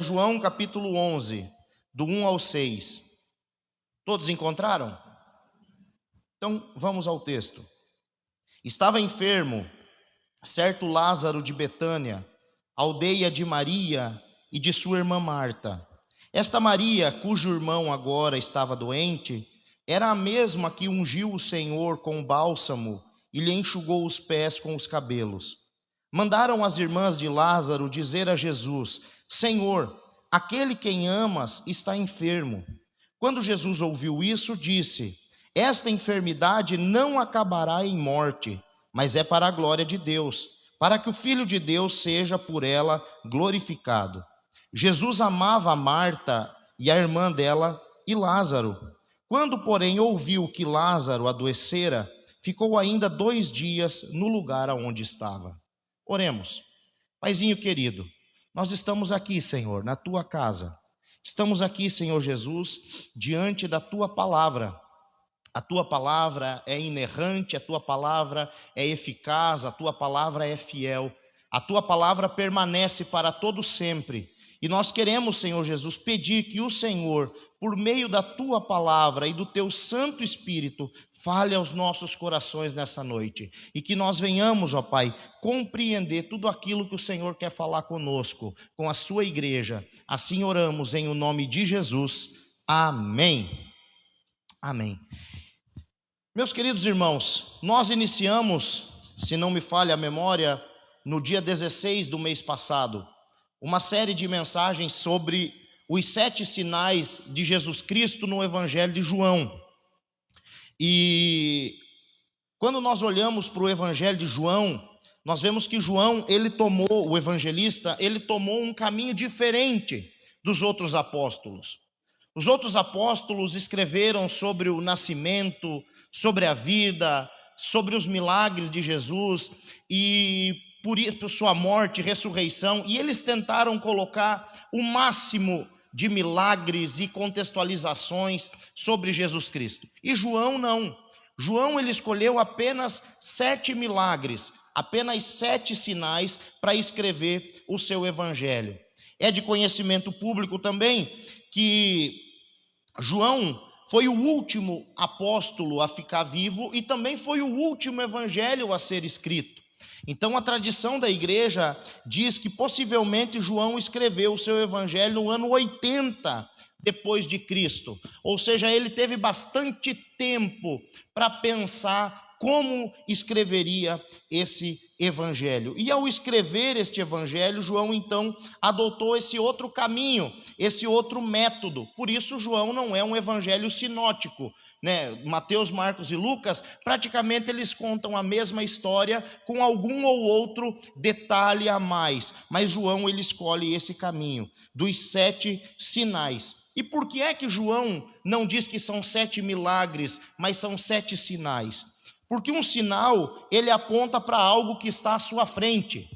João capítulo 11, do 1 ao 6. Todos encontraram? Então vamos ao texto. Estava enfermo certo Lázaro de Betânia, aldeia de Maria e de sua irmã Marta. Esta Maria, cujo irmão agora estava doente, era a mesma que ungiu o Senhor com bálsamo e lhe enxugou os pés com os cabelos. Mandaram as irmãs de Lázaro dizer a Jesus: Senhor, aquele quem amas está enfermo. Quando Jesus ouviu isso, disse: Esta enfermidade não acabará em morte, mas é para a glória de Deus, para que o Filho de Deus seja por ela glorificado. Jesus amava a Marta e a irmã dela e Lázaro. Quando, porém, ouviu que Lázaro adoecera, ficou ainda 2 dias no lugar aonde estava. Oremos. Paizinho querido, nós estamos aqui, Senhor, na tua casa. Estamos aqui, Senhor Jesus, diante da tua palavra. A tua palavra é inerrante, a tua palavra é eficaz, a tua palavra é fiel. A tua palavra permanece para todo sempre. E nós queremos, Senhor Jesus, pedir que o Senhor, por meio da tua palavra e do teu Santo Espírito, fale aos nossos corações nessa noite. E que nós venhamos, ó Pai, compreender tudo aquilo que o Senhor quer falar conosco, com a sua igreja. Assim oramos em o nome de Jesus. Amém. Amém. Meus queridos irmãos, nós iniciamos, se não me falha a memória, no dia 16 do mês passado, uma série de mensagens sobre os 7 sinais de Jesus Cristo no Evangelho de João. E quando nós olhamos para o Evangelho de João, nós vemos que João, o evangelista, ele tomou um caminho diferente dos outros apóstolos. Os outros apóstolos escreveram sobre o nascimento, sobre a vida, sobre os milagres de Jesus e por sua morte, ressurreição, e eles tentaram colocar o máximo de milagres e contextualizações sobre Jesus Cristo. E João não. João ele escolheu apenas 7 milagres, apenas 7 sinais para escrever o seu evangelho. É de conhecimento público também que João foi o último apóstolo a ficar vivo e também foi o último evangelho a ser escrito. Então a tradição da igreja diz que possivelmente João escreveu o seu evangelho no ano 80 depois de Cristo. Ou seja, ele teve bastante tempo para pensar como escreveria esse evangelho. E ao escrever este evangelho, João então adotou esse outro caminho, esse outro método. Por isso João não é um evangelho sinótico, né? Mateus, Marcos e Lucas, praticamente eles contam a mesma história com algum ou outro detalhe a mais. Mas João ele escolhe esse caminho dos 7 sinais. E por que é que João não diz que são 7 milagres, mas são 7 sinais? Porque um sinal, ele aponta para algo que está à sua frente.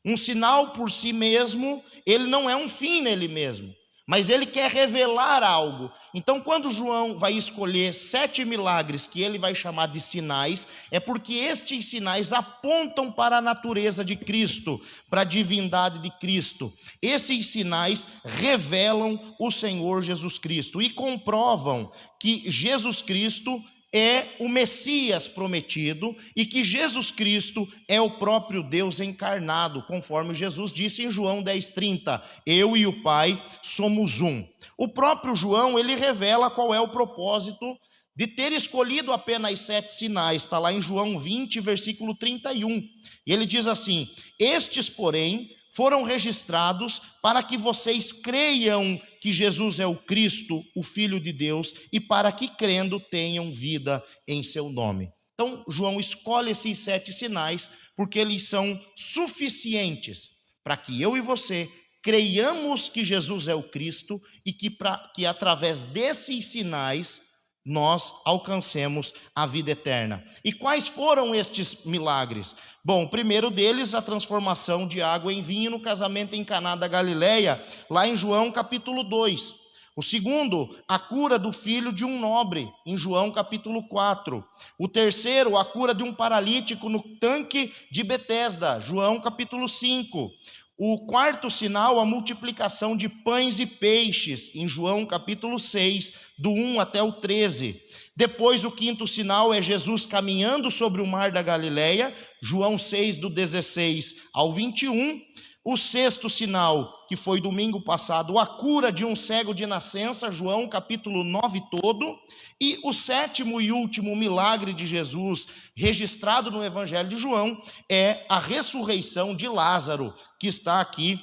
Um sinal por si mesmo, ele não é um fim nele mesmo, mas ele quer revelar algo. Então, quando João vai escolher 7 milagres que ele vai chamar de sinais, é porque estes sinais apontam para a natureza de Cristo, para a divindade de Cristo. Esses sinais revelam o Senhor Jesus Cristo e comprovam que Jesus Cristo é o Messias prometido e que Jesus Cristo é o próprio Deus encarnado, conforme Jesus disse em João 10:30, eu e o Pai somos um. O próprio João, ele revela qual é o propósito de ter escolhido apenas 7 sinais, está lá em João 20, versículo 31, e ele diz assim, estes, porém, foram registrados para que vocês creiam que Jesus é o Cristo, o Filho de Deus, e para que crendo tenham vida em seu nome. Então, João escolhe esses 7 sinais porque eles são suficientes para que eu e você creiamos que Jesus é o Cristo e que através desses sinais nós alcancemos a vida eterna. E quais foram estes milagres? Bom, o primeiro deles, a transformação de água em vinho no casamento em Caná da Galileia, lá em João capítulo 2. O segundo, a cura do filho de um nobre, em João capítulo 4. O terceiro, a cura de um paralítico no tanque de Betesda, João capítulo 5. O quarto sinal, a multiplicação de pães e peixes, em João capítulo 6, do 1 até o 13. Depois, o quinto sinal é Jesus caminhando sobre o mar da Galileia, João 6, do 16 ao 21. O sexto sinal, que foi domingo passado, a cura de um cego de nascença, João capítulo 9 todo. E o sétimo e último milagre de Jesus, registrado no Evangelho de João, é a ressurreição de Lázaro, que está aqui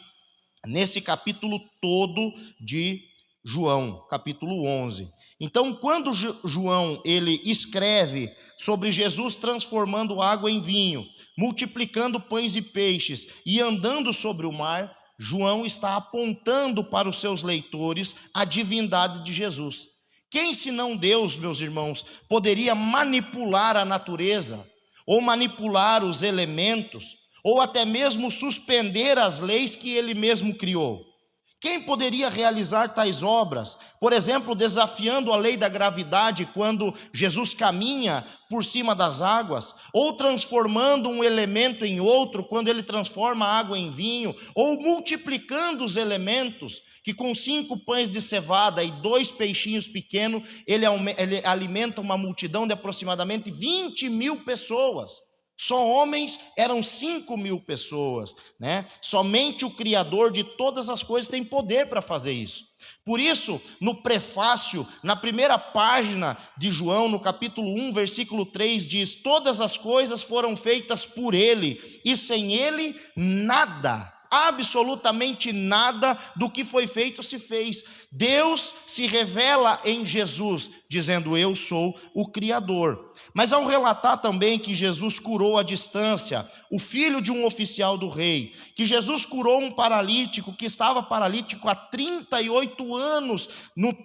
nesse capítulo todo de João, capítulo 11. Então, quando João ele escreve sobre Jesus transformando água em vinho, multiplicando pães e peixes e andando sobre o mar, João está apontando para os seus leitores a divindade de Jesus. Quem, senão Deus, meus irmãos, poderia manipular a natureza, ou manipular os elementos, ou até mesmo suspender as leis que ele mesmo criou? Quem poderia realizar tais obras? Por exemplo, desafiando a lei da gravidade quando Jesus caminha por cima das águas, ou transformando um elemento em outro quando ele transforma a água em vinho, ou multiplicando os elementos, que com 5 pães de cevada e 2 peixinhos pequenos, ele alimenta uma multidão de aproximadamente 20.000 pessoas. Só homens eram 5.000 pessoas, né? Somente o Criador de todas as coisas tem poder para fazer isso. Por isso, no prefácio, na primeira página de João, no capítulo 1, versículo 3, diz: todas as coisas foram feitas por ele, e sem ele nada, absolutamente nada do que foi feito se fez. Deus se revela em Jesus, dizendo: eu sou o Criador. Mas ao relatar também que Jesus curou à distância o filho de um oficial do rei, que Jesus curou um paralítico que estava paralítico há 38 anos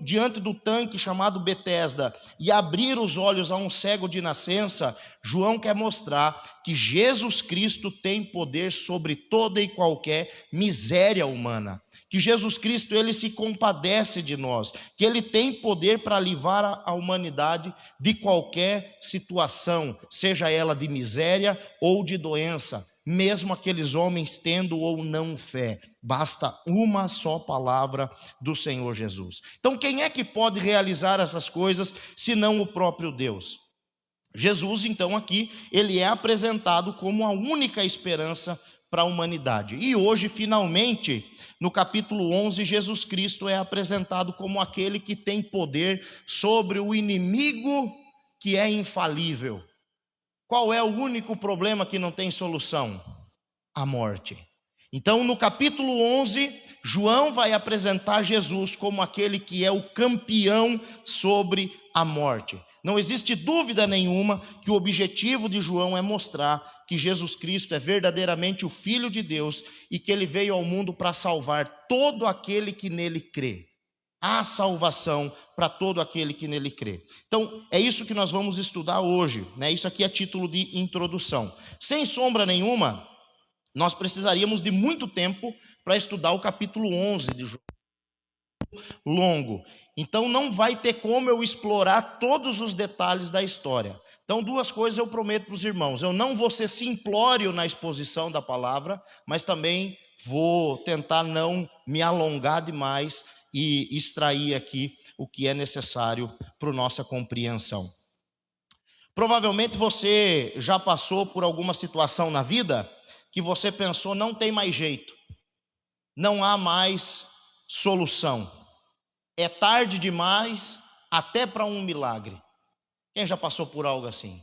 diante do tanque chamado Betesda, e abrir os olhos a um cego de nascença, João quer mostrar que Jesus Cristo tem poder sobre toda e qualquer miséria humana, que Jesus Cristo ele se compadece de nós, que ele tem poder para livrar a humanidade de qualquer situação, seja ela de miséria ou de doença, mesmo aqueles homens tendo ou não fé. Basta uma só palavra do Senhor Jesus. Então, quem é que pode realizar essas coisas senão o próprio Deus? Jesus, então, aqui, ele é apresentado como a única esperança para a humanidade. E hoje, finalmente, no capítulo 11, Jesus Cristo é apresentado como aquele que tem poder sobre o inimigo que é infalível. Qual é o único problema que não tem solução? A morte. Então, no capítulo 11, João vai apresentar Jesus como aquele que é o campeão sobre a morte. Não existe dúvida nenhuma que o objetivo de João é mostrar que Jesus Cristo é verdadeiramente o Filho de Deus e que ele veio ao mundo para salvar todo aquele que nele crê. Há salvação para todo aquele que nele crê. Então, é isso que nós vamos estudar hoje, né? Isso aqui é título de introdução. Sem sombra nenhuma, nós precisaríamos de muito tempo para estudar o capítulo 11 de João. Longo. Então não vai ter como eu explorar todos os detalhes da história. Então, 2 coisas eu prometo para os irmãos: eu não vou ser simplório na exposição da palavra, mas também vou tentar não me alongar demais e extrair aqui o que é necessário para a nossa compreensão. Provavelmente você já passou por alguma situação na vida que você pensou: não tem mais jeito, não há mais solução. É tarde demais até para um milagre. Quem já passou por algo assim?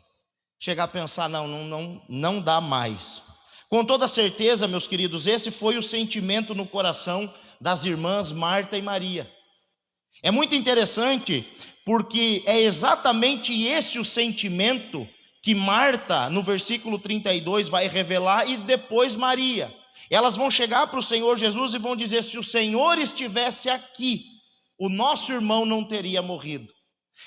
Chegar a pensar: não dá mais. Com toda certeza, meus queridos, esse foi o sentimento no coração das irmãs Marta e Maria. É muito interessante porque é exatamente esse o sentimento que Marta, no versículo 32, vai revelar, e depois Maria. Elas vão chegar para o Senhor Jesus e vão dizer: se o Senhor estivesse aqui, o nosso irmão não teria morrido.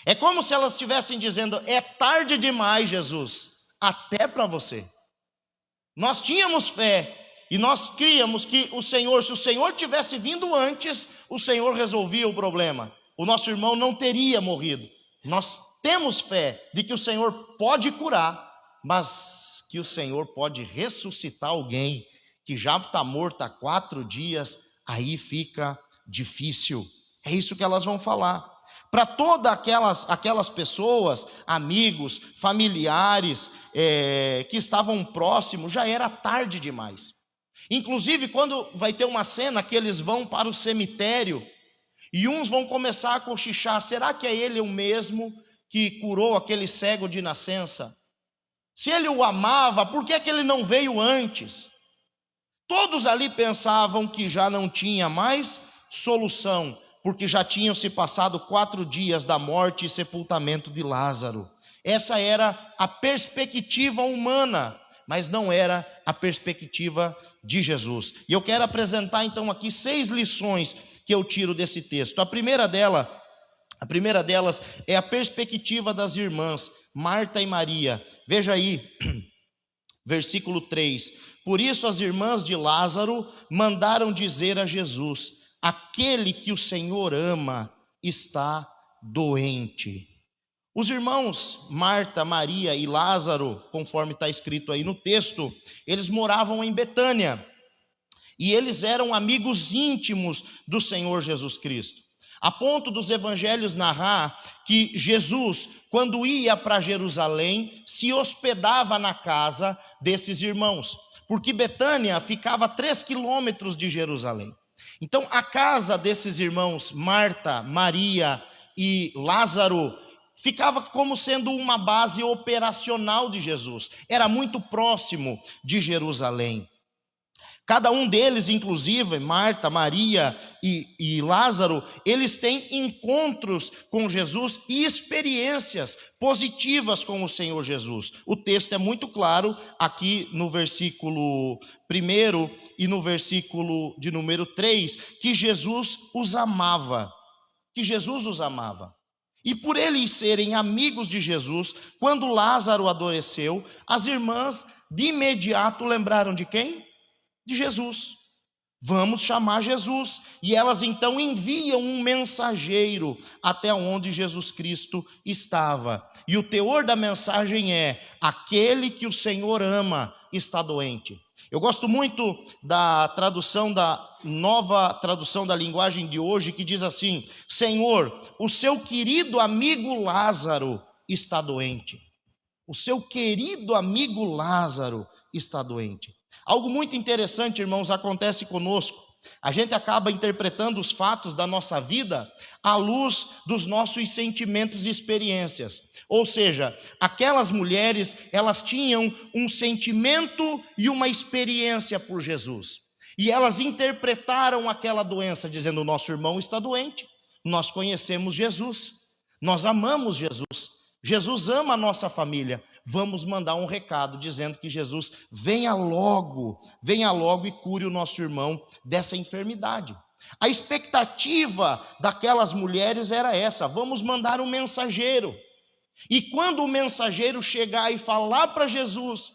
É como se elas estivessem dizendo: é tarde demais, Jesus, até para você. Nós tínhamos fé e nós críamos que o Senhor, se o Senhor tivesse vindo antes, o Senhor resolvia o problema. O nosso irmão não teria morrido. Nós temos fé de que o Senhor pode curar, mas que o Senhor pode ressuscitar alguém que já está morto há 4 dias, aí fica difícil. É isso que elas vão falar. Para todas aquelas pessoas, amigos, familiares, que estavam próximos, já era tarde demais. Inclusive, quando vai ter uma cena que eles vão para o cemitério, e uns vão começar a cochichar: será que é ele o mesmo que curou aquele cego de nascença? Se ele o amava, por que ele não veio antes? Todos ali pensavam que já não tinha mais solução, porque já tinham se passado 4 dias da morte e sepultamento de Lázaro. Essa era a perspectiva humana, mas não era a perspectiva de Jesus. E eu quero apresentar então aqui 6 lições que eu tiro desse texto. A primeira delas é a perspectiva das irmãs, Marta e Maria. Veja aí, versículo 3. Por isso as irmãs de Lázaro mandaram dizer a Jesus: aquele que o Senhor ama está doente. Os irmãos Marta, Maria e Lázaro, conforme está escrito aí no texto, eles moravam em Betânia. E eles eram amigos íntimos do Senhor Jesus Cristo. A ponto dos evangelhos narrar que Jesus, quando ia para Jerusalém, se hospedava na casa desses irmãos. Porque Betânia ficava a 3 quilômetros de Jerusalém. Então a casa desses irmãos, Marta, Maria e Lázaro, ficava como sendo uma base operacional de Jesus. Era muito próximo de Jerusalém. Cada um deles, inclusive, Marta, Maria e Lázaro, eles têm encontros com Jesus e experiências positivas com o Senhor Jesus. O texto é muito claro aqui no versículo 1 e no versículo de número 3, que Jesus os amava. Que Jesus os amava. E por eles serem amigos de Jesus, quando Lázaro adoeceu, as irmãs de imediato lembraram de quem? De Jesus. Vamos chamar Jesus. E elas então enviam um mensageiro até onde Jesus Cristo estava. E o teor da mensagem é: aquele que o Senhor ama está doente. Eu gosto muito da tradução, da nova tradução da linguagem de hoje, que diz assim: Senhor, o seu querido amigo Lázaro está doente. O seu querido amigo Lázaro está doente. Algo muito interessante, irmãos, acontece conosco. A gente acaba interpretando os fatos da nossa vida à luz dos nossos sentimentos e experiências. Ou seja, aquelas mulheres, elas tinham um sentimento e uma experiência por Jesus. E elas interpretaram aquela doença dizendo: o nosso irmão está doente, nós conhecemos Jesus, nós amamos Jesus, Jesus ama a nossa família. Vamos mandar um recado dizendo que Jesus venha logo e cure o nosso irmão dessa enfermidade. A expectativa daquelas mulheres era essa: vamos mandar um mensageiro. E quando o mensageiro chegar e falar para Jesus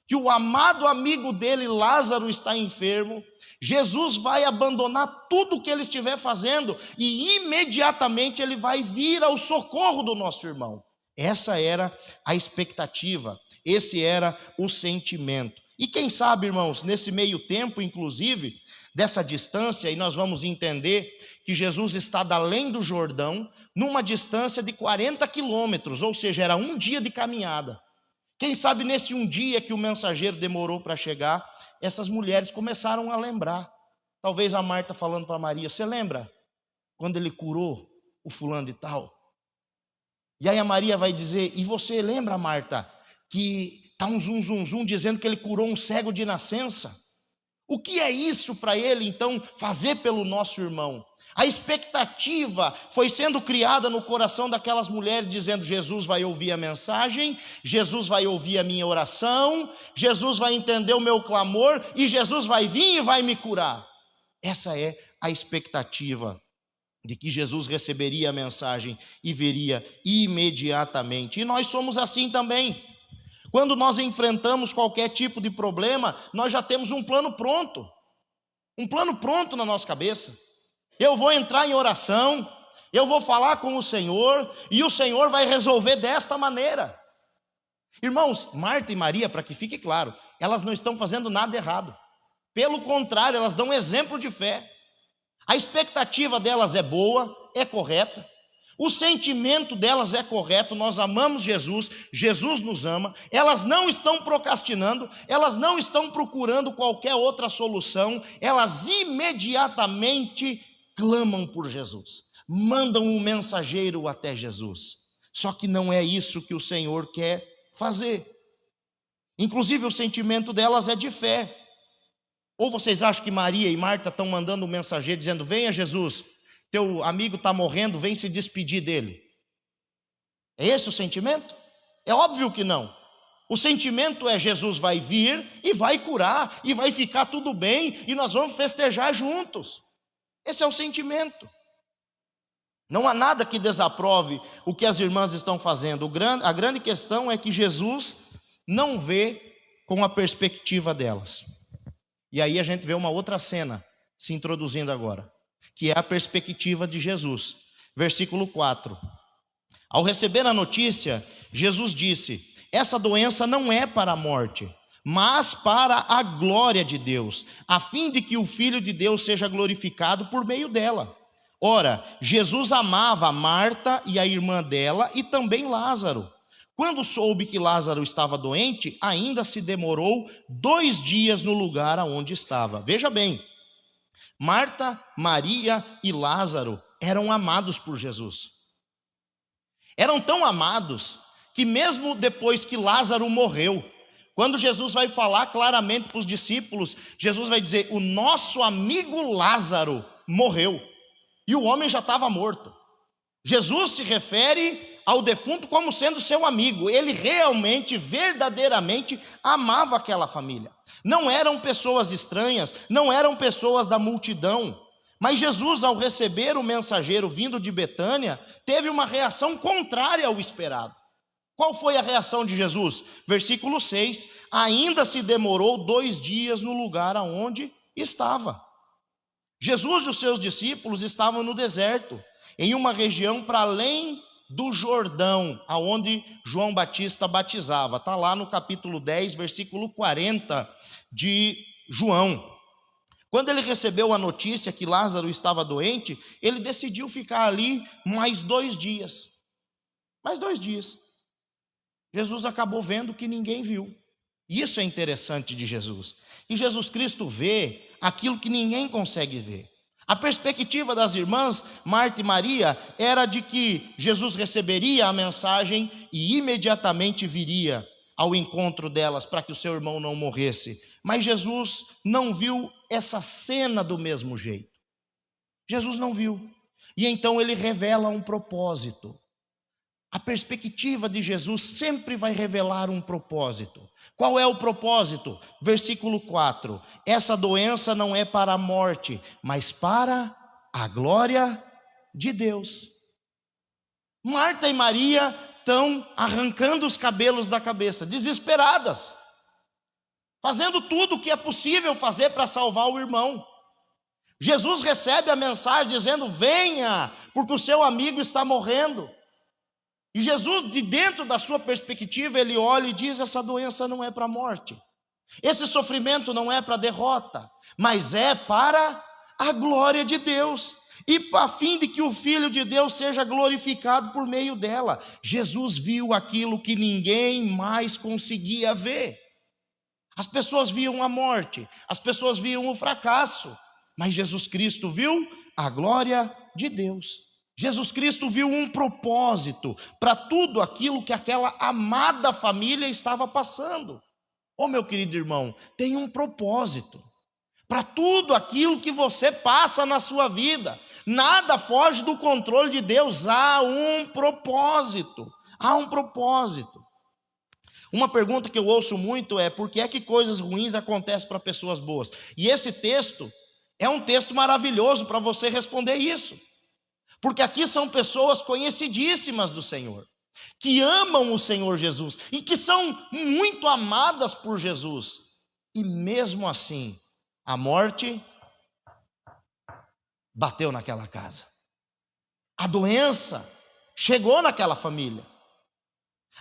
que o amado amigo dele, Lázaro, está enfermo, Jesus vai abandonar tudo o que ele estiver fazendo e imediatamente ele vai vir ao socorro do nosso irmão. Essa era a expectativa, esse era o sentimento. E quem sabe, irmãos, nesse meio tempo, inclusive, dessa distância, e nós vamos entender que Jesus está além do Jordão, numa distância de 40 quilômetros, ou seja, era 1 dia de caminhada. Quem sabe nesse 1 dia que o mensageiro demorou para chegar, essas mulheres começaram a lembrar. Talvez a Marta falando para Maria: você lembra quando ele curou o fulano de tal? E aí a Maria vai dizer: e você lembra, Marta, que está um zum dizendo que ele curou um cego de nascença? O que é isso para ele, então, fazer pelo nosso irmão? A expectativa foi sendo criada no coração daquelas mulheres, dizendo: Jesus vai ouvir a mensagem, Jesus vai ouvir a minha oração, Jesus vai entender o meu clamor, e Jesus vai vir e vai me curar. Essa é a expectativa de que Jesus receberia a mensagem e viria imediatamente. E nós somos assim também. Quando nós enfrentamos qualquer tipo de problema, nós já temos um plano pronto na nossa cabeça. Eu vou entrar em oração, eu vou falar com o Senhor, e o Senhor vai resolver desta maneira. Irmãos, Marta e Maria, para que fique claro, elas não estão fazendo nada errado. Pelo contrário, elas dão exemplo de fé. A expectativa delas é boa, é correta. O sentimento delas é correto, nós amamos Jesus, Jesus nos ama. Elas não estão procrastinando, elas não estão procurando qualquer outra solução. Elas imediatamente clamam por Jesus, mandam um mensageiro até Jesus. Só que não é isso que o Senhor quer fazer. Inclusive o sentimento delas é de fé. Ou vocês acham que Maria e Marta estão mandando um mensageiro dizendo: venha Jesus, teu amigo está morrendo, vem se despedir dele? É esse o sentimento? É óbvio que não. O sentimento é: Jesus vai vir e vai curar, e vai ficar tudo bem, e nós vamos festejar juntos. Esse é o sentimento. Não há nada que desaprove o que as irmãs estão fazendo. A grande questão é que Jesus não vê com a perspectiva delas. E aí a gente vê uma outra cena se introduzindo agora, que é a perspectiva de Jesus. Versículo 4. Ao receber a notícia, Jesus disse: essa doença não é para a morte, mas para a glória de Deus, a fim de que o Filho de Deus seja glorificado por meio dela. Ora, Jesus amava Marta e a irmã dela e também Lázaro. Quando soube que Lázaro estava doente, ainda se demorou 2 dias no lugar aonde estava. Veja bem, Marta, Maria e Lázaro eram amados por Jesus. Eram tão amados que mesmo depois que Lázaro morreu, quando Jesus vai falar claramente para os discípulos, Jesus vai dizer: o nosso amigo Lázaro morreu. E o homem já estava morto. Jesus se refere ao defunto como sendo seu amigo. Ele realmente, verdadeiramente amava aquela família. Não eram pessoas estranhas, não eram pessoas da multidão. Mas Jesus, ao receber o mensageiro vindo de Betânia, teve uma reação contrária ao esperado. Qual foi a reação de Jesus? Versículo 6. Ainda se demorou 2 dias no lugar aonde estava. Jesus e os seus discípulos estavam no deserto, em uma região para além do Jordão, aonde João Batista batizava. Está lá no capítulo 10, versículo 40 de João. Quando ele recebeu a notícia que Lázaro estava doente, ele decidiu ficar ali mais 2 dias. Mais 2 dias. Jesus acabou vendo que ninguém viu. Isso é interessante de Jesus. E Jesus Cristo vê aquilo que ninguém consegue ver. A perspectiva das irmãs Marta e Maria era de que Jesus receberia a mensagem e imediatamente viria ao encontro delas para que o seu irmão não morresse. Mas Jesus não viu essa cena do mesmo jeito. Jesus não viu. E então ele revela um propósito. A perspectiva de Jesus sempre vai revelar um propósito. Qual é o propósito? Versículo 4. Essa doença não é para a morte, mas para a glória de Deus. Marta e Maria estão arrancando os cabelos da cabeça, desesperadas, fazendo tudo o que é possível fazer para salvar o irmão. Jesus recebe a mensagem dizendo: venha, porque o seu amigo está morrendo. E Jesus, de dentro da sua perspectiva, ele olha e diz: essa doença não é para a morte, esse sofrimento não é para a derrota, mas é para a glória de Deus, e a fim de que o Filho de Deus seja glorificado por meio dela. Jesus viu aquilo que ninguém mais conseguia ver. As pessoas viam a morte, as pessoas viam o fracasso, mas Jesus Cristo viu a glória de Deus. Jesus Cristo viu um propósito para tudo aquilo que aquela amada família estava passando. Oh, meu querido irmão, tem um propósito para tudo aquilo que você passa na sua vida. Nada foge do controle de Deus. Há um propósito. Há um propósito. Uma pergunta que eu ouço muito é: por que é que coisas ruins acontecem para pessoas boas? E esse texto é um texto maravilhoso para você responder isso. Porque aqui são pessoas conhecidíssimas do Senhor, que amam o Senhor Jesus e que são muito amadas por Jesus. E mesmo assim, a morte bateu naquela casa. A doença chegou naquela família.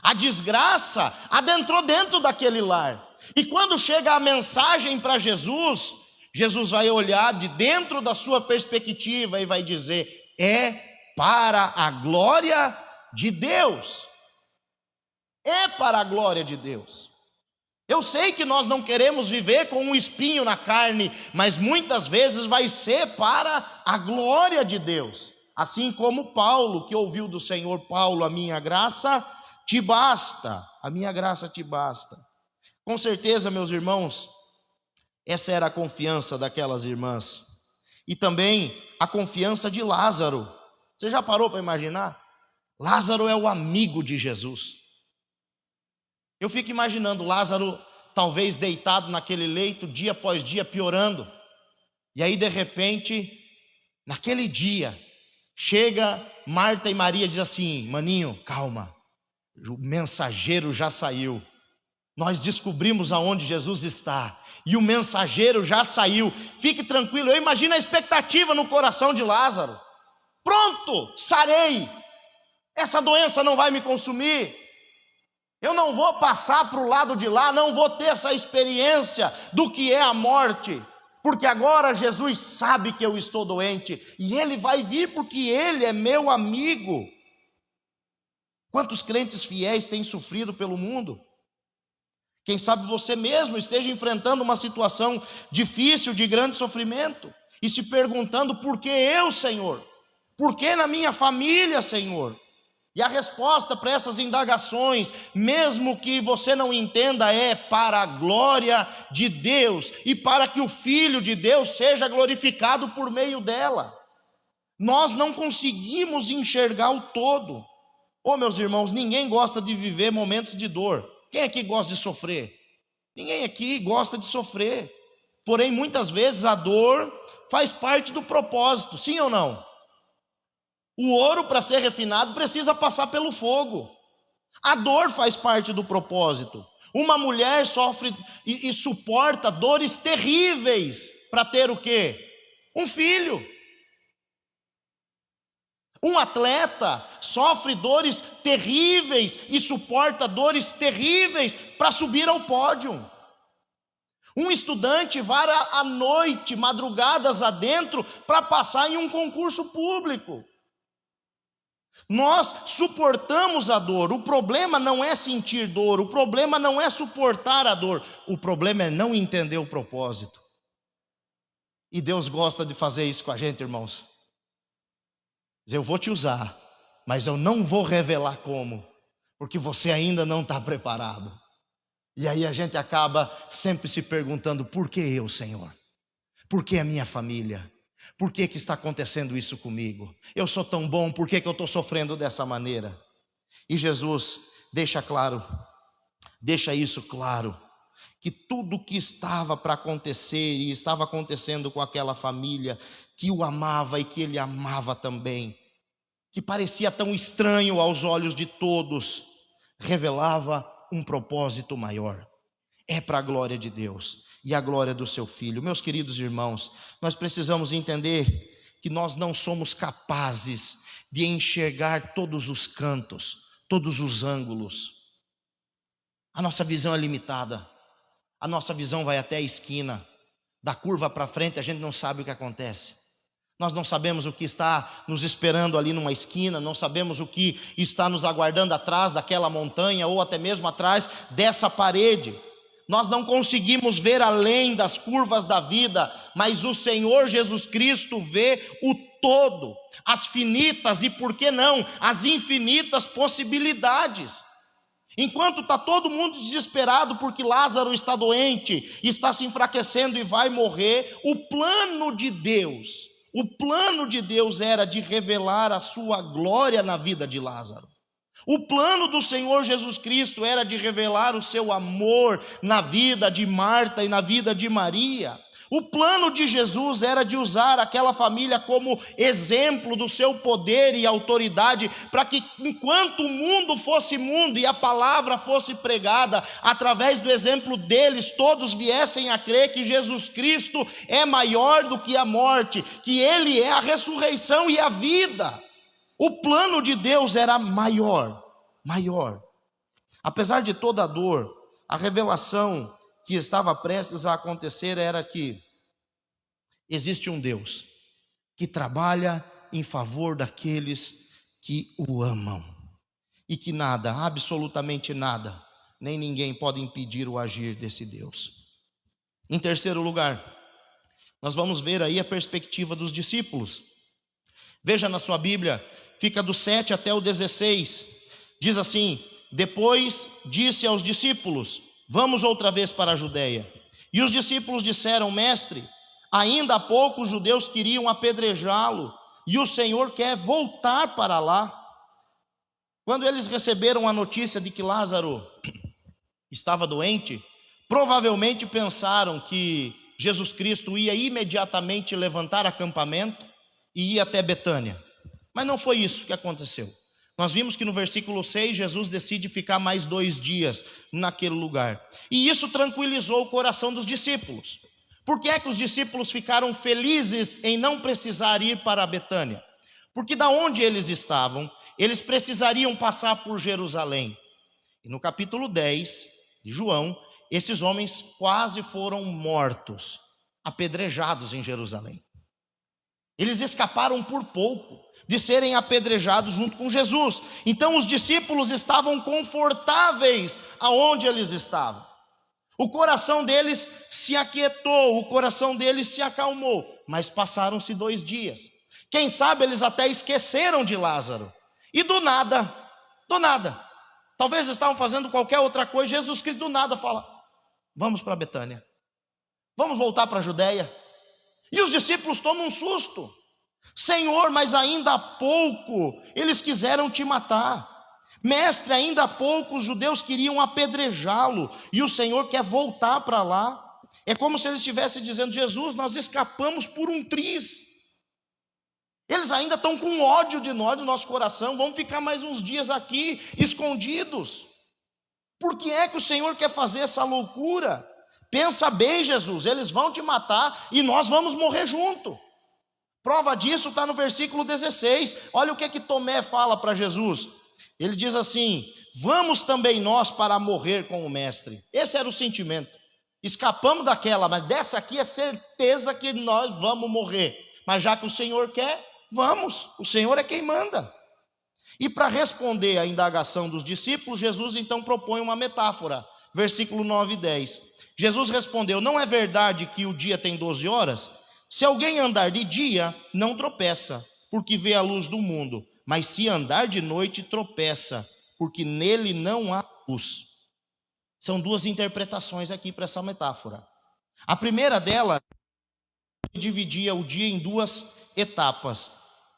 A desgraça adentrou dentro daquele lar. E quando chega a mensagem para Jesus, Jesus vai olhar de dentro da sua perspectiva e vai dizer: é para a glória de Deus. É para a glória de Deus. Eu sei que nós não queremos viver com um espinho na carne, mas muitas vezes vai ser para a glória de Deus. Assim como Paulo, que ouviu do Senhor: Paulo, a minha graça te basta, a minha graça te basta. Com certeza, meus irmãos, essa era a confiança daquelas irmãs. E também a confiança de Lázaro. Você já parou para imaginar? Lázaro é o amigo de Jesus. Eu fico imaginando Lázaro talvez deitado naquele leito, dia após dia piorando. E aí de repente, naquele dia, chega Marta e Maria e diz assim: maninho, calma, o mensageiro já saiu. Nós descobrimos aonde Jesus está e o mensageiro já saiu. Fique tranquilo. Eu imagino a expectativa no coração de Lázaro. Pronto, sarei. Essa doença não vai me consumir. Eu não vou passar para o lado de lá, não vou ter essa experiência do que é a morte, porque agora Jesus sabe que eu estou doente e Ele vai vir porque Ele é meu amigo. Quantos crentes fiéis têm sofrido pelo mundo? Quem sabe você mesmo esteja enfrentando uma situação difícil, de grande sofrimento, e se perguntando: por que eu, Senhor? Por que na minha família, Senhor? E a resposta para essas indagações, mesmo que você não entenda, é para a glória de Deus e para que o Filho de Deus seja glorificado por meio dela. Nós não conseguimos enxergar o todo. Meus irmãos, ninguém gosta de viver momentos de dor. Quem aqui gosta de sofrer? Ninguém aqui gosta de sofrer. Porém, muitas vezes a dor faz parte do propósito, sim ou não? O ouro, para ser refinado, precisa passar pelo fogo. A dor faz parte do propósito. Uma mulher sofre e suporta dores terríveis para ter o quê? Um filho. Um atleta sofre dores terríveis e suporta dores terríveis para subir ao pódio. Um estudante vai à noite, madrugadas adentro, para passar em um concurso público. Nós suportamos a dor. O problema não é sentir dor, o problema não é suportar a dor, o problema é não entender o propósito. E Deus gosta de fazer isso com a gente, irmãos. Eu vou te usar, mas eu não vou revelar como, porque você ainda não está preparado. E aí a gente acaba sempre se perguntando: por que eu, Senhor? Por que a minha família? Por que está acontecendo isso comigo? Eu sou tão bom, por que eu estou sofrendo dessa maneira? E Jesus deixa isso claro, que tudo que estava para acontecer e estava acontecendo com aquela família, que o amava e que ele amava também, que parecia tão estranho aos olhos de todos, revelava um propósito maior. É para a glória de Deus e a glória do seu Filho. Meus queridos irmãos, nós precisamos entender que nós não somos capazes de enxergar todos os cantos, todos os ângulos. A nossa visão é limitada. A nossa visão vai até a esquina. Da curva para frente a gente não sabe o que acontece. Nós não sabemos o que está nos esperando ali numa esquina, não sabemos o que está nos aguardando atrás daquela montanha ou até mesmo atrás dessa parede. Nós não conseguimos ver além das curvas da vida, mas o Senhor Jesus Cristo vê o todo, as finitas e, por que não, as infinitas possibilidades. Enquanto está todo mundo desesperado porque Lázaro está doente, está se enfraquecendo e vai morrer, o plano de Deus era de revelar a sua glória na vida de Lázaro. O plano do Senhor Jesus Cristo era de revelar o seu amor na vida de Marta e na vida de Maria. O plano de Jesus era de usar aquela família como exemplo do seu poder e autoridade, para que enquanto o mundo fosse mundo e a palavra fosse pregada, através do exemplo deles, todos viessem a crer que Jesus Cristo é maior do que a morte, que Ele é a ressurreição e a vida. O plano de Deus era maior. Apesar de toda a dor, a revelação que estava prestes a acontecer era que Existe um Deus que trabalha em favor daqueles que o amam, e que nada, absolutamente nada, nem ninguém pode impedir o agir desse Deus. Em terceiro lugar, nós vamos ver aí a perspectiva dos discípulos. Veja na sua Bíblia, fica do 7 até o 16, diz assim: depois disse aos discípulos: vamos outra vez para a Judeia. E os discípulos disseram: mestre, ainda há pouco os judeus queriam apedrejá-lo, e o Senhor quer voltar para lá. Quando eles receberam a notícia de que Lázaro estava doente, provavelmente pensaram que Jesus Cristo ia imediatamente levantar acampamento e ir até Betânia. Mas não foi isso que aconteceu. Nós vimos que no versículo 6, Jesus decide ficar mais 2 dias naquele lugar. E isso tranquilizou o coração dos discípulos. Por que é que os discípulos ficaram felizes em não precisar ir para Betânia? Porque da onde eles estavam, eles precisariam passar por Jerusalém. E no capítulo 10 de João, esses homens quase foram mortos, apedrejados em Jerusalém. Eles escaparam por pouco de serem apedrejados junto com Jesus. Então os discípulos estavam confortáveis aonde eles estavam. O coração deles se aquietou, o coração deles se acalmou. Mas passaram-se 2 dias. Quem sabe eles até esqueceram de Lázaro. E do nada, talvez estavam fazendo qualquer outra coisa, Jesus Cristo do nada fala: vamos para Betânia, vamos voltar para a Judeia. E os discípulos tomam um susto: Senhor, mas ainda há pouco eles quiseram te matar. Mestre, ainda há pouco os judeus queriam apedrejá-lo, e o Senhor quer voltar para lá. É como se eles estivessem dizendo: Jesus, nós escapamos por um triz. Eles ainda estão com ódio de nós, do nosso coração. Vamos ficar mais uns dias aqui, escondidos. Por que é que o Senhor quer fazer essa loucura? Pensa bem, Jesus, eles vão te matar e nós vamos morrer junto. Prova disso está no versículo 16. Olha o que Tomé fala para Jesus. Ele diz assim: vamos também nós para morrer com o mestre. Esse era o sentimento. Escapamos daquela, mas dessa aqui é certeza que nós vamos morrer. Mas já que o Senhor quer, vamos, o Senhor é quem manda. E para responder à indagação dos discípulos, Jesus então propõe uma metáfora, versículo 9 e 10. Jesus respondeu: não é verdade que o dia tem 12 horas? Se alguém andar de dia, não tropeça, porque vê a luz do mundo, mas se andar de noite, tropeça, porque nele não há luz. São 2 interpretações aqui para essa metáfora. A primeira delas dividia o dia em 2 etapas: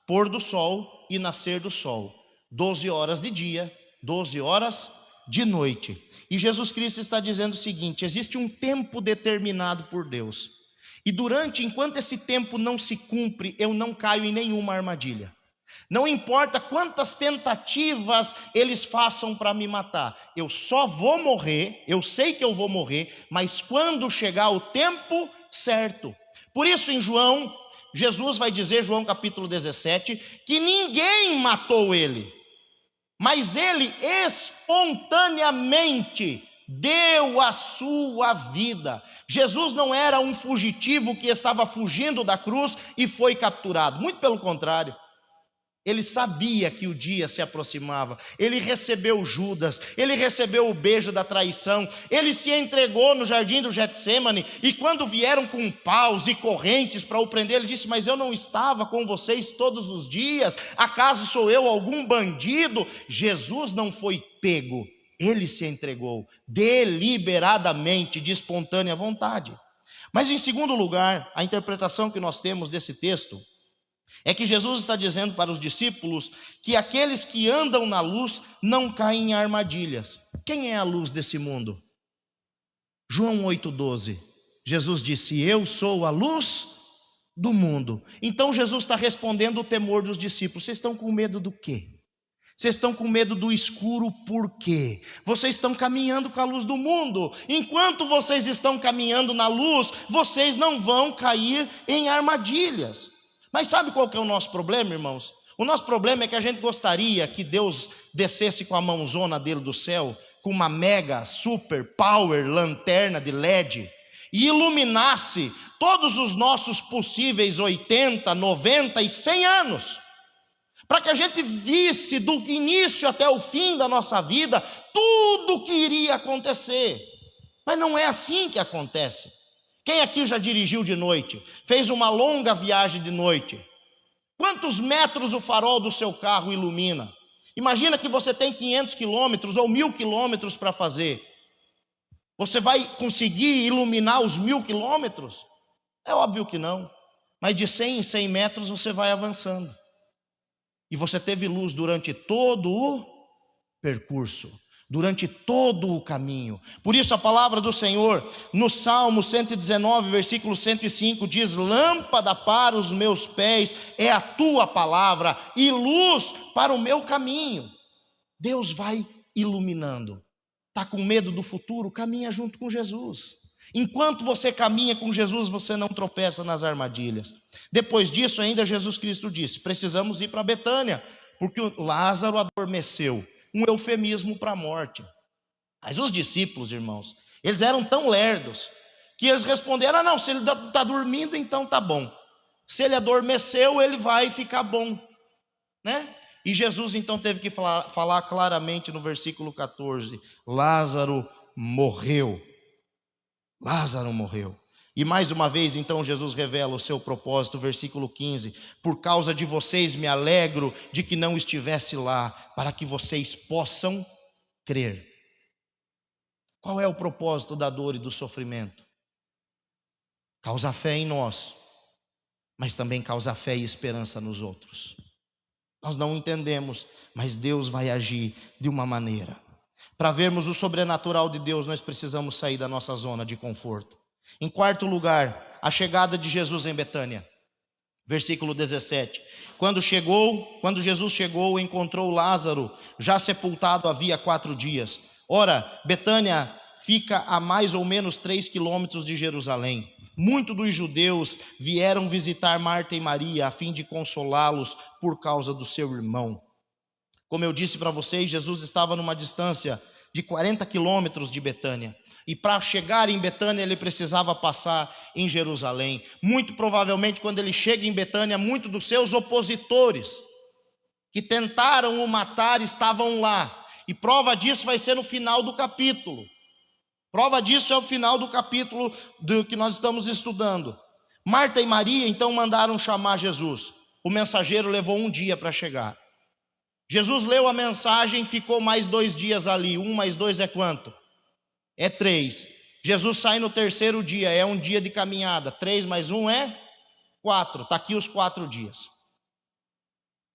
pôr do sol e nascer do sol. 12 horas de dia, 12 horas de noite. E Jesus Cristo está dizendo o seguinte: existe um tempo determinado por Deus, e enquanto esse tempo não se cumpre, eu não caio em nenhuma armadilha. Não importa quantas tentativas eles façam para me matar, eu só vou morrer, eu sei que eu vou morrer, mas quando chegar o tempo certo. Por isso em João, Jesus vai dizer, João capítulo 17, que ninguém matou ele, mas ele espontaneamente deu a sua vida. Jesus não era um fugitivo que estava fugindo da cruz e foi capturado, muito pelo contrário. Ele sabia que o dia se aproximava, ele recebeu Judas, ele recebeu o beijo da traição, ele se entregou no jardim do Getsêmani, e quando vieram com paus e correntes para o prender, ele disse: mas eu não estava com vocês todos os dias, acaso sou eu algum bandido? Jesus não foi pego, ele se entregou deliberadamente, de espontânea vontade. Mas em segundo lugar, a interpretação que nós temos desse texto é que Jesus está dizendo para os discípulos que aqueles que andam na luz não caem em armadilhas. Quem é a luz desse mundo? João 8,12. Jesus disse: eu sou a luz do mundo. Então Jesus está respondendo o temor dos discípulos. Vocês estão com medo do quê? Vocês estão com medo do escuro por quê? Vocês estão caminhando com a luz do mundo. Enquanto vocês estão caminhando na luz, vocês não vão cair em armadilhas. Mas sabe qual que é o nosso problema, irmãos? O nosso problema é que a gente gostaria que Deus descesse com a mãozona dele do céu, com uma mega, super power lanterna de LED, e iluminasse todos os nossos possíveis 80, 90 e 100 anos, para que a gente visse do início até o fim da nossa vida tudo o que iria acontecer. Mas não é assim que acontece. Quem aqui já dirigiu de noite? Fez uma longa viagem de noite? Quantos metros o farol do seu carro ilumina? Imagina que você tem 500 quilômetros ou 1.000 quilômetros para fazer. Você vai conseguir iluminar os 1.000 quilômetros? É óbvio que não. Mas de 100 em 100 metros você vai avançando. E você teve luz durante todo o percurso, durante todo o caminho. Por isso a palavra do Senhor, no Salmo 119, versículo 105, diz: lâmpada para os meus pés é a tua palavra e luz para o meu caminho. Deus vai iluminando. Está com medo do futuro? Caminha junto com Jesus. Enquanto você caminha com Jesus, você não tropeça nas armadilhas. Depois disso, ainda Jesus Cristo disse: precisamos ir para Betânia, porque o Lázaro adormeceu. Um eufemismo para a morte. Mas os discípulos, irmãos, eles eram tão lerdos que eles responderam: não, se ele está dormindo, então tá bom. Se ele adormeceu, ele vai ficar bom, né? E Jesus então teve que falar claramente no versículo 14: Lázaro morreu. Lázaro morreu. E mais uma vez então Jesus revela o seu propósito, versículo 15: por causa de vocês me alegro de que não estivesse lá, para que vocês possam crer. Qual é o propósito da dor e do sofrimento? Causa fé em nós, mas também causa fé e esperança nos outros. Nós não entendemos, mas Deus vai agir de uma maneira. Para vermos o sobrenatural de Deus, nós precisamos sair da nossa zona de conforto. Em quarto lugar, a chegada de Jesus em Betânia. Versículo 17. Quando Jesus chegou, encontrou Lázaro, já sepultado havia 4 dias. Ora, Betânia fica a mais ou menos 3 quilômetros de Jerusalém. Muitos dos judeus vieram visitar Marta e Maria, a fim de consolá-los por causa do seu irmão. Como eu disse para vocês, Jesus estava numa distância de 40 quilômetros de Betânia. E para chegar em Betânia, ele precisava passar em Jerusalém. Muito provavelmente, quando ele chega em Betânia, muitos dos seus opositores, que tentaram o matar, estavam lá. E prova disso vai ser no final do capítulo. Prova disso é o final do capítulo do que nós estamos estudando. Marta e Maria, então, mandaram chamar Jesus. O mensageiro levou 1 dia para chegar. Jesus leu a mensagem, ficou mais 2 dias ali. 1 mais 2 é quanto? É 3. Jesus sai no 3º dia, é 1 dia de caminhada. 3 mais 1 é 4. Está aqui os 4 dias.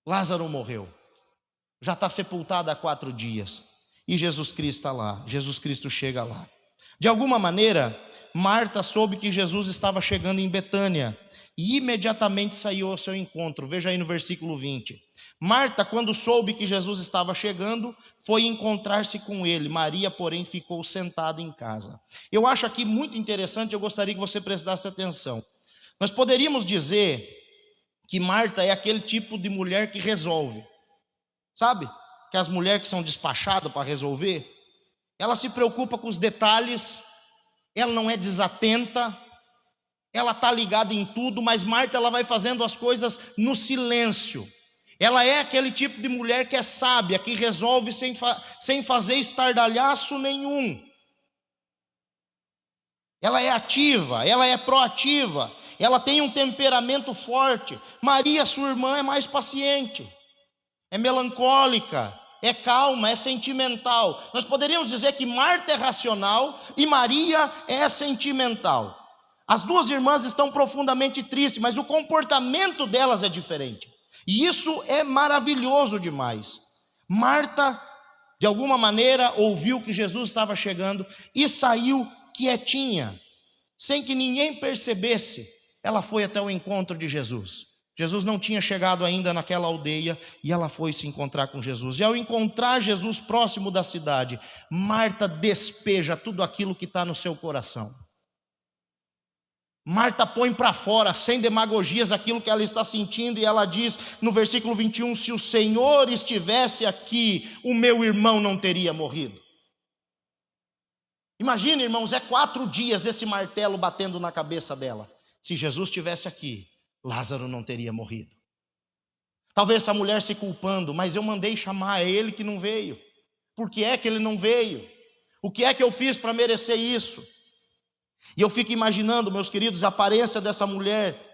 Lázaro morreu. Já está sepultado há 4 dias. E Jesus Cristo está lá. Jesus Cristo chega lá. De alguma maneira, Marta soube que Jesus estava chegando em Betânia e imediatamente saiu ao seu encontro. Veja aí no versículo 20. Marta, quando soube que Jesus estava chegando, foi encontrar-se com ele. Maria, porém, ficou sentada em casa. Eu acho aqui muito interessante, eu gostaria que você prestasse atenção. Nós poderíamos dizer que Marta é aquele tipo de mulher que resolve. Sabe? Que as mulheres que são despachadas para resolver, ela se preocupa com os detalhes, ela não é desatenta, ela está ligada em tudo, mas Marta, ela vai fazendo as coisas no silêncio. Ela é aquele tipo de mulher que é sábia, que resolve sem fazer estardalhaço nenhum. Ela é ativa, ela é proativa, ela tem um temperamento forte. Maria, sua irmã, é mais paciente, é melancólica, é calma, é sentimental. Nós poderíamos dizer que Marta é racional e Maria é sentimental. As 2 irmãs estão profundamente tristes, mas o comportamento delas é diferente. E isso é maravilhoso demais. Marta, de alguma maneira, ouviu que Jesus estava chegando e saiu quietinha, sem que ninguém percebesse. Ela foi até o encontro de Jesus. Jesus não tinha chegado ainda naquela aldeia e ela foi se encontrar com Jesus. E ao encontrar Jesus próximo da cidade, Marta despeja tudo aquilo que está no seu coração. Marta põe para fora, sem demagogias, aquilo que ela está sentindo, e ela diz no versículo 21, se o Senhor estivesse aqui, o meu irmão não teria morrido. Imagina, irmãos, é 4 dias esse martelo batendo na cabeça dela. Se Jesus estivesse aqui, Lázaro não teria morrido. Talvez essa mulher se culpando, mas eu mandei chamar, é ele que não veio. Por que é que ele não veio? O que é que eu fiz para merecer isso? E eu fico imaginando, meus queridos, a aparência dessa mulher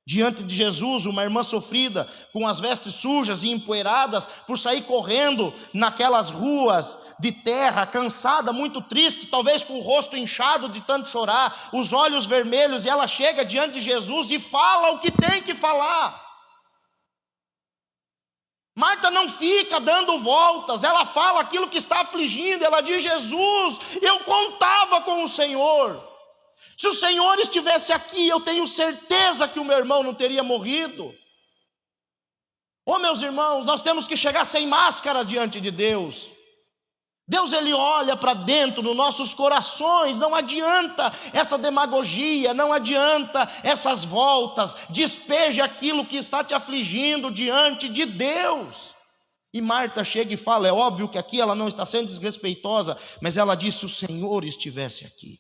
diante de Jesus, uma irmã sofrida, com as vestes sujas e empoeiradas, por sair correndo naquelas ruas de terra, cansada, muito triste, talvez com o rosto inchado de tanto chorar, os olhos vermelhos, e ela chega diante de Jesus e fala o que tem que falar. Marta não fica dando voltas, ela fala aquilo que está afligindo, ela diz: Jesus, eu contava com o Senhor. Se o Senhor estivesse aqui, eu tenho certeza que o meu irmão não teria morrido. Oh, meus irmãos, nós temos que chegar sem máscara diante de Deus. Deus, Ele olha para dentro dos nossos corações. Não adianta essa demagogia, não adianta essas voltas. Despeje aquilo que está te afligindo diante de Deus. E Marta chega e fala, é óbvio que aqui ela não está sendo desrespeitosa, mas ela diz: se o Senhor estivesse aqui.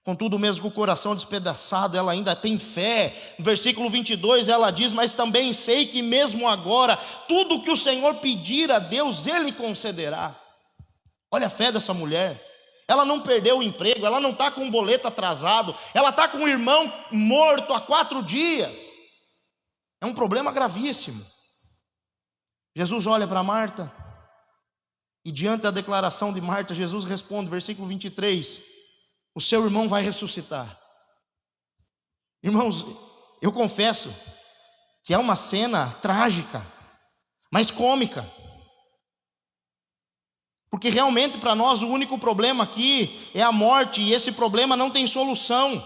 Contudo, mesmo com o coração despedaçado, ela ainda tem fé. No versículo 22 ela diz: mas também sei que mesmo agora, tudo que o Senhor pedir a Deus, Ele concederá. Olha a fé dessa mulher. Ela não perdeu o emprego, ela não está com um boleto atrasado, ela está com um irmão morto há 4 dias. É um problema gravíssimo. Jesus olha para Marta, e diante da declaração de Marta, Jesus responde, versículo 23, o seu irmão vai ressuscitar. Irmãos, eu confesso que é uma cena trágica, mas cômica. Porque realmente para nós o único problema aqui é a morte, e esse problema não tem solução.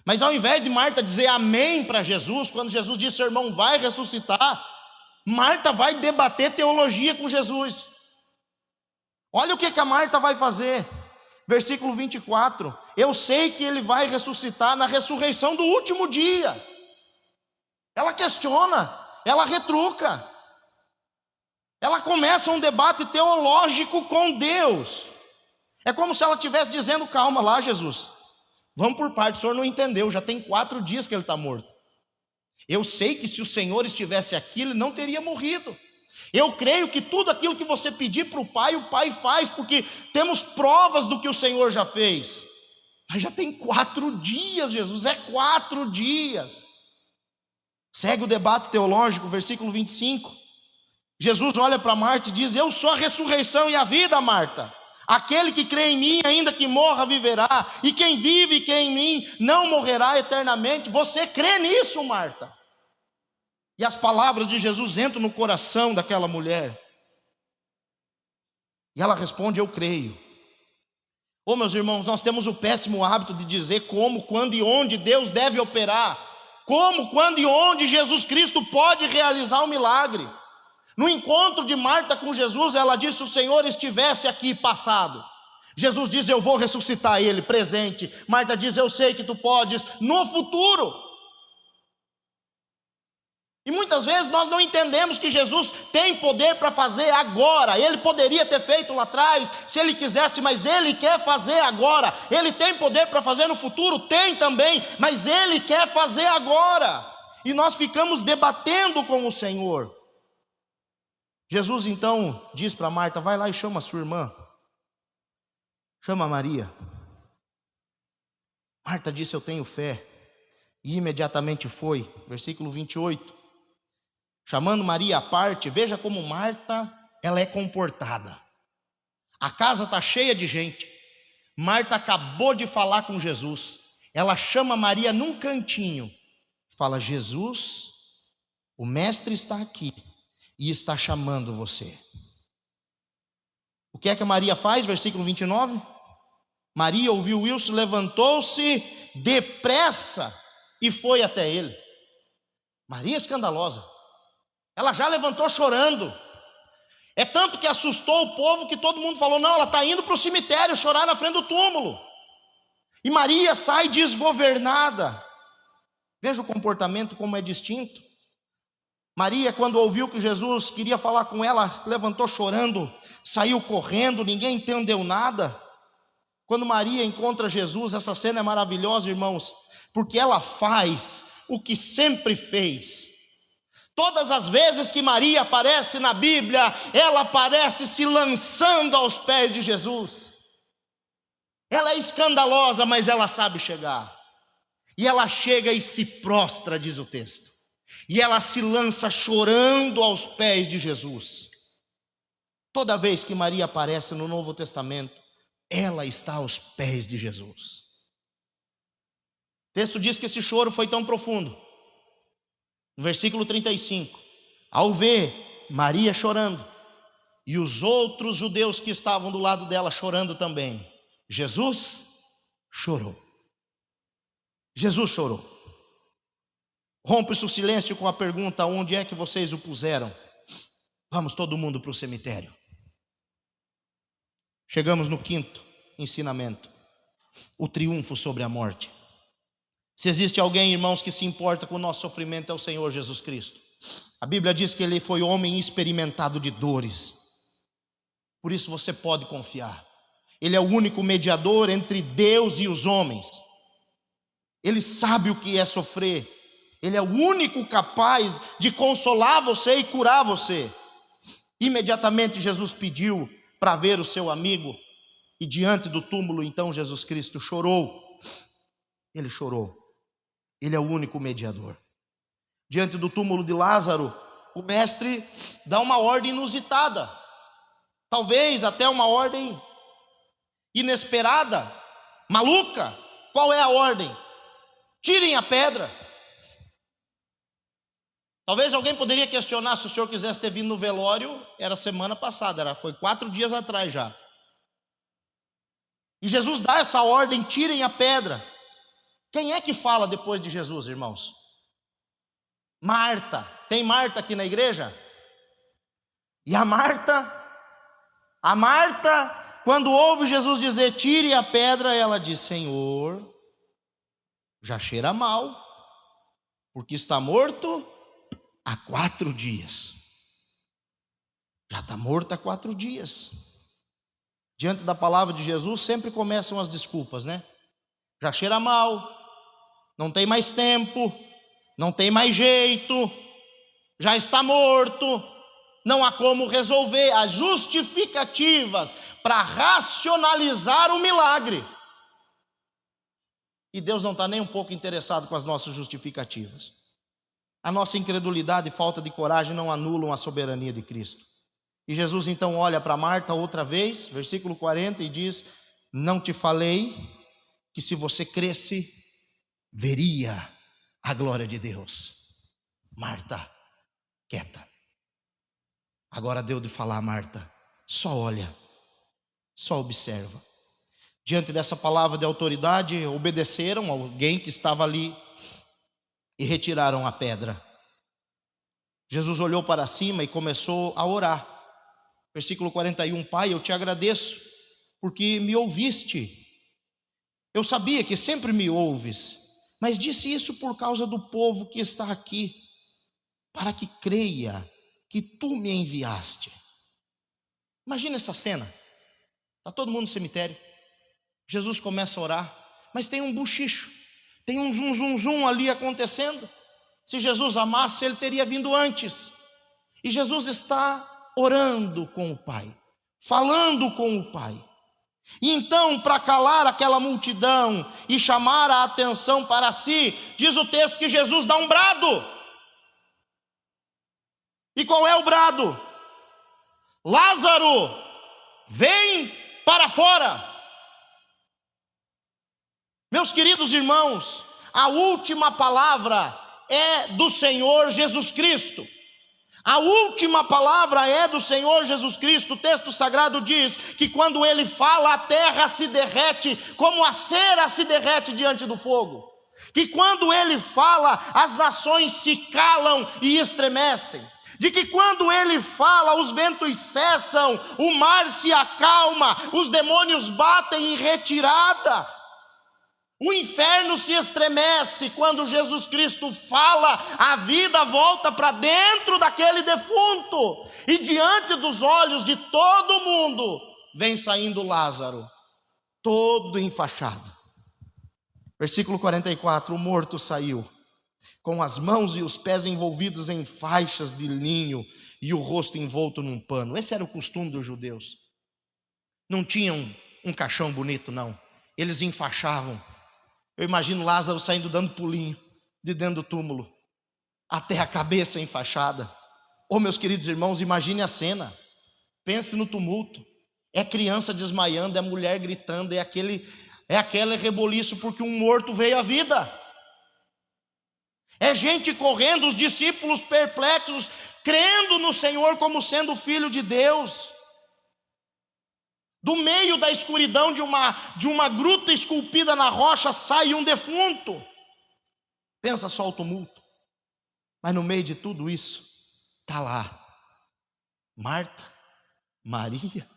Mas ao invés de Marta dizer amém para Jesus, quando Jesus diz: seu irmão vai ressuscitar, Marta vai debater teologia com Jesus. Olha o que a Marta vai fazer. Versículo 24, eu sei que ele vai ressuscitar na ressurreição do último dia. Ela questiona, ela retruca, ela começa um debate teológico com Deus. É como se ela estivesse dizendo: calma lá, Jesus, vamos por partes, o senhor não entendeu, já tem 4 dias que ele está morto. Eu sei que se o Senhor estivesse aqui, ele não teria morrido. Eu creio que tudo aquilo que você pedir para o Pai faz, porque temos provas do que o Senhor já fez. Mas já tem 4 dias, Jesus, é 4 dias. Segue o debate teológico, versículo 25. Jesus olha para Marta e diz: eu sou a ressurreição e a vida, Marta. Aquele que crê em mim, ainda que morra, viverá. E quem vive e crê em mim, não morrerá eternamente. Você crê nisso, Marta? E as palavras de Jesus entram no coração daquela mulher. E ela responde: eu creio. Oh, meus irmãos, nós temos o péssimo hábito de dizer como, quando e onde Deus deve operar. Como, quando e onde Jesus Cristo pode realizar um milagre. No encontro de Marta com Jesus, ela disse: se o Senhor estivesse aqui, passado. Jesus diz: eu vou ressuscitar ele, presente. Marta diz: eu sei que tu podes, no futuro. E muitas vezes nós não entendemos que Jesus tem poder para fazer agora. Ele poderia ter feito lá atrás, se Ele quisesse, mas Ele quer fazer agora. Ele tem poder para fazer no futuro? Tem também, mas Ele quer fazer agora. E nós ficamos debatendo com o Senhor. Jesus então diz para Marta: vai lá e chama a sua irmã. Chama a Maria. Marta disse: eu tenho fé. E imediatamente foi. Versículo 28. Chamando Maria à parte, veja como Marta, ela é comportada. A casa está cheia de gente. Marta acabou de falar com Jesus. Ela chama Maria num cantinho. Fala: Jesus, o mestre está aqui e está chamando você. O que é que Maria faz? Versículo 29. Maria ouviu isso, levantou-se depressa e foi até ele. Maria escandalosa. Ela já levantou chorando. É tanto que assustou o povo que todo mundo falou: não, ela está indo para o cemitério chorar na frente do túmulo. E Maria sai desgovernada. Veja o comportamento como é distinto. Maria, quando ouviu que Jesus queria falar com ela, levantou chorando, saiu correndo, ninguém entendeu nada. Quando Maria encontra Jesus, essa cena é maravilhosa, irmãos, porque ela faz o que sempre fez. Todas as vezes que Maria aparece na Bíblia, ela aparece se lançando aos pés de Jesus. Ela é escandalosa, mas ela sabe chegar. E ela chega e se prostra, diz o texto. E ela se lança chorando aos pés de Jesus. Toda vez que Maria aparece no Novo Testamento, ela está aos pés de Jesus. O texto diz que esse choro foi tão profundo. No versículo 35, ao ver Maria chorando, e os outros judeus que estavam do lado dela chorando também, Jesus chorou. Jesus chorou. Rompe-se o silêncio com a pergunta: onde é que vocês o puseram? Vamos todo mundo para o cemitério. Chegamos no quinto ensinamento: o triunfo sobre a morte. Se existe alguém, irmãos, que se importa com o nosso sofrimento, é o Senhor Jesus Cristo. A Bíblia diz que Ele foi homem experimentado de dores. Por isso você pode confiar. Ele é o único mediador entre Deus e os homens. Ele sabe o que é sofrer. Ele é o único capaz de consolar você e curar você. Imediatamente Jesus pediu para ver o seu amigo. E diante do túmulo, então, Jesus Cristo chorou. Ele chorou. Ele é o único mediador. Diante do túmulo de Lázaro, o mestre dá uma ordem inusitada. Talvez até uma ordem inesperada, maluca. Qual é a ordem? Tirem a pedra. Talvez alguém poderia questionar: se o senhor quisesse ter vindo no velório, era semana passada, foi 4 dias atrás já. E Jesus dá essa ordem: tirem a pedra. Quem é que fala depois de Jesus, irmãos? Marta. Tem Marta aqui na igreja? E a Marta, quando ouve Jesus dizer tire a pedra, ela diz: Senhor, já cheira mal, porque está morto há 4 dias. Já está morto há 4 dias. Diante da palavra de Jesus sempre começam as desculpas, né? Já cheira mal, não tem mais tempo, não tem mais jeito, já está morto, não há como resolver. As justificativas para racionalizar o milagre. E Deus não está nem um pouco interessado com as nossas justificativas. A nossa incredulidade e falta de coragem não anulam a soberania de Cristo. E Jesus então olha para Marta outra vez, versículo 40, e diz: não te falei que se você cresce, veria a glória de Deus? Marta, quieta. Agora deu de falar, Marta, só olha, só observa. Diante dessa palavra de autoridade, obedeceram alguém que estava ali e retiraram a pedra. Jesus olhou para cima e começou a orar. Versículo 41, Pai, eu te agradeço, porque me ouviste. Eu sabia que sempre me ouves, mas disse isso por causa do povo que está aqui, para que creia que tu me enviaste. Imagina essa cena. Está todo mundo no cemitério. Jesus começa a orar, mas tem um buchicho, tem um zum, zum, zum ali acontecendo. Se Jesus amasse, ele teria vindo antes. E Jesus está orando com o Pai, falando com o Pai. E então, para calar aquela multidão e chamar a atenção para si, diz o texto que Jesus dá um brado. E qual é o brado? Lázaro, vem para fora. Meus queridos irmãos, a última palavra é do Senhor Jesus Cristo. A última palavra é do Senhor Jesus Cristo. O texto sagrado diz que quando ele fala, a terra se derrete, como a cera se derrete diante do fogo. Que quando ele fala, as nações se calam e estremecem. De que quando ele fala, os ventos cessam, o mar se acalma, os demônios batem em retirada. O inferno se estremece quando Jesus Cristo fala, a vida volta para dentro daquele defunto, e diante dos olhos de todo mundo, vem saindo Lázaro, todo enfaixado. Versículo 44, o morto saiu, com as mãos e os pés envolvidos em faixas de linho, e o rosto envolto num pano. Esse era o costume dos judeus. Não tinham um caixão bonito, não. Eles enfaixavam. Eu imagino Lázaro saindo dando pulinho de dentro do túmulo, até a cabeça enfaixada. Oh, meus queridos irmãos, imagine a cena. Pense no tumulto. É criança desmaiando, é mulher gritando, é aquele reboliço porque um morto veio à vida. É gente correndo, os discípulos perplexos, crendo no Senhor como sendo filho de Deus. Do meio da escuridão de uma gruta esculpida na rocha sai um defunto. Pensa só o tumulto. Mas no meio de tudo isso, está lá Marta, Maria,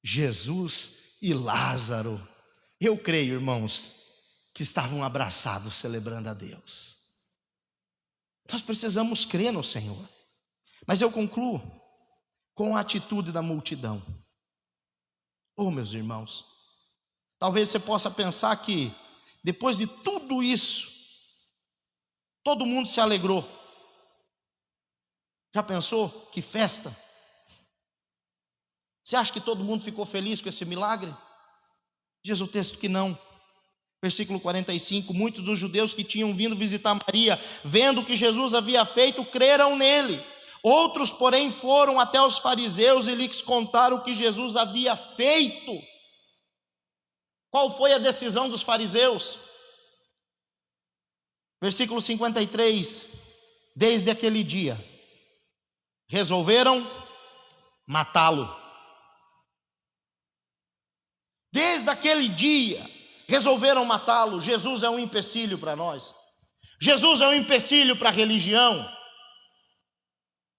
Jesus e Lázaro. Eu creio, irmãos, que estavam abraçados celebrando a Deus. Nós precisamos crer no Senhor. Mas eu concluo com a atitude da multidão. Oh, meus irmãos, talvez você possa pensar que depois de tudo isso, todo mundo se alegrou. Já pensou? Que festa! Você acha que todo mundo ficou feliz com esse milagre? Diz o texto que não. Versículo 45, muitos dos judeus que tinham vindo visitar Maria, vendo o que Jesus havia feito, creram nele. Outros, porém, foram até os fariseus e lhes contaram o que Jesus havia feito. Qual foi a decisão dos fariseus? Versículo 53, desde aquele dia, resolveram matá-lo. Desde aquele dia, resolveram matá-lo. Jesus é um empecilho para nós. Jesus é um empecilho para a religião.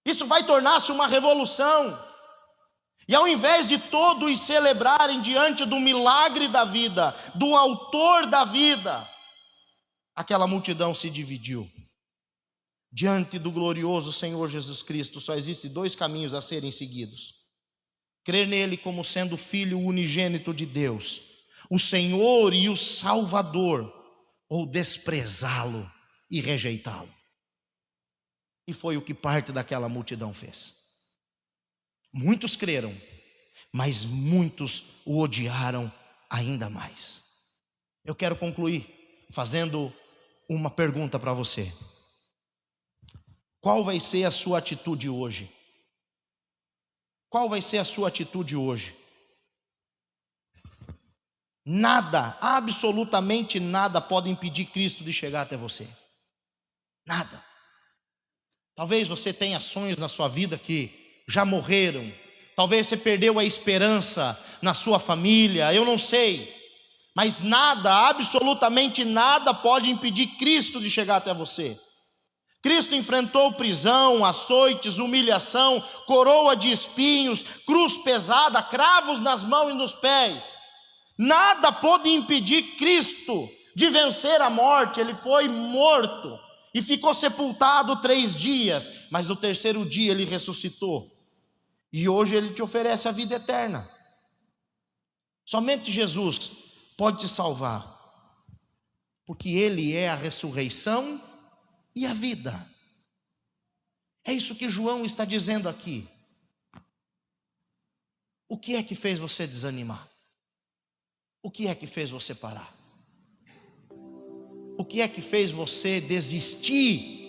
Isso vai tornar-se uma revolução. E ao invés de todos celebrarem diante do milagre da vida, do autor da vida, aquela multidão se dividiu. Diante do glorioso Senhor Jesus Cristo, só existem dois caminhos a serem seguidos: crer nele como sendo o Filho unigênito de Deus, o Senhor e o Salvador, ou desprezá-lo e rejeitá-lo. E foi o que parte daquela multidão fez. Muitos creram, mas muitos o odiaram ainda mais. Eu quero concluir fazendo uma pergunta para você. Qual vai ser a sua atitude hoje? Qual vai ser a sua atitude hoje? Nada, absolutamente nada pode impedir Cristo de chegar até você. Nada. Talvez você tenha sonhos na sua vida que já morreram. Talvez você perdeu a esperança na sua família, eu não sei. Mas nada, absolutamente nada pode impedir Cristo de chegar até você. Cristo enfrentou prisão, açoites, humilhação, coroa de espinhos, cruz pesada, cravos nas mãos e nos pés. Nada pôde impedir Cristo de vencer a morte. Ele foi morto e ficou sepultado 3 dias, mas no 3º dia ele ressuscitou. E hoje ele te oferece a vida eterna. Somente Jesus pode te salvar, porque ele é a ressurreição e a vida. É isso que João está dizendo aqui. O que é que fez você desanimar? O que é que fez você parar? O que é que fez você desistir?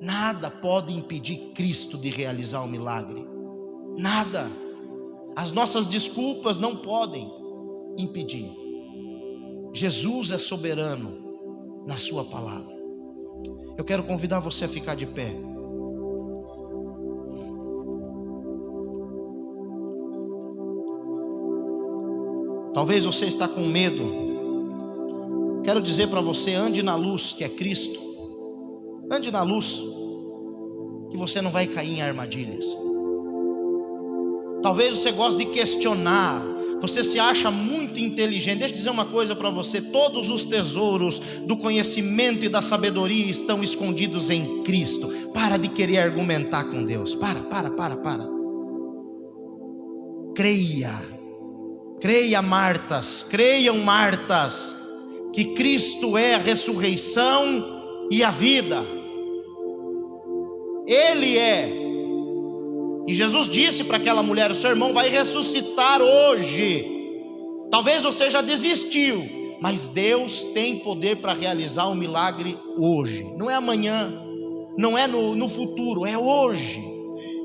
Nada pode impedir Cristo de realizar o milagre. Nada. As nossas desculpas não podem impedir. Jesus é soberano na sua palavra. Eu quero convidar você a ficar de pé. Talvez você está com medo. Quero dizer para você, ande na luz que é Cristo. Ande na luz, que você não vai cair em armadilhas. Talvez você goste de questionar, Você se acha muito inteligente. Deixa eu dizer uma coisa para você: todos os tesouros do conhecimento e da sabedoria estão escondidos em Cristo. Para de querer argumentar com Deus. Para. Creia, Martas, creiam, Martas, que Cristo é a ressurreição e a vida. Ele é. E Jesus disse para aquela mulher: o seu irmão vai ressuscitar hoje. Talvez você já desistiu, mas Deus tem poder para realizar um milagre hoje. Não é amanhã, não é no futuro, é hoje.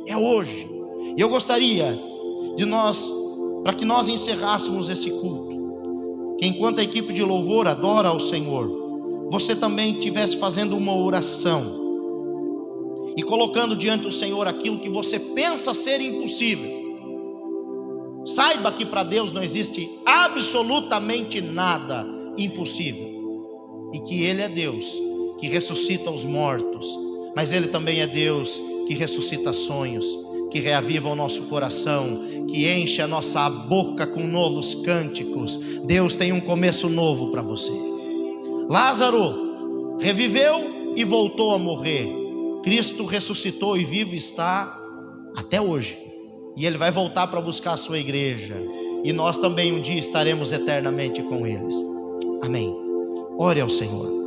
É hoje. E eu gostaria de para que nós encerrássemos esse culto, que enquanto a equipe de louvor adora ao Senhor, você também estivesse fazendo uma oração e colocando diante do Senhor aquilo que você pensa ser impossível. Saiba que para Deus não existe absolutamente nada impossível, e que Ele é Deus que ressuscita os mortos, mas Ele também é Deus que ressuscita sonhos, que reaviva o nosso coração, que enche a nossa boca com novos cânticos. Deus tem um começo novo para você. Lázaro reviveu e voltou a morrer. Cristo ressuscitou e vivo está até hoje, e Ele vai voltar para buscar a sua igreja, e nós também um dia estaremos eternamente com eles. Amém. Ore ao Senhor.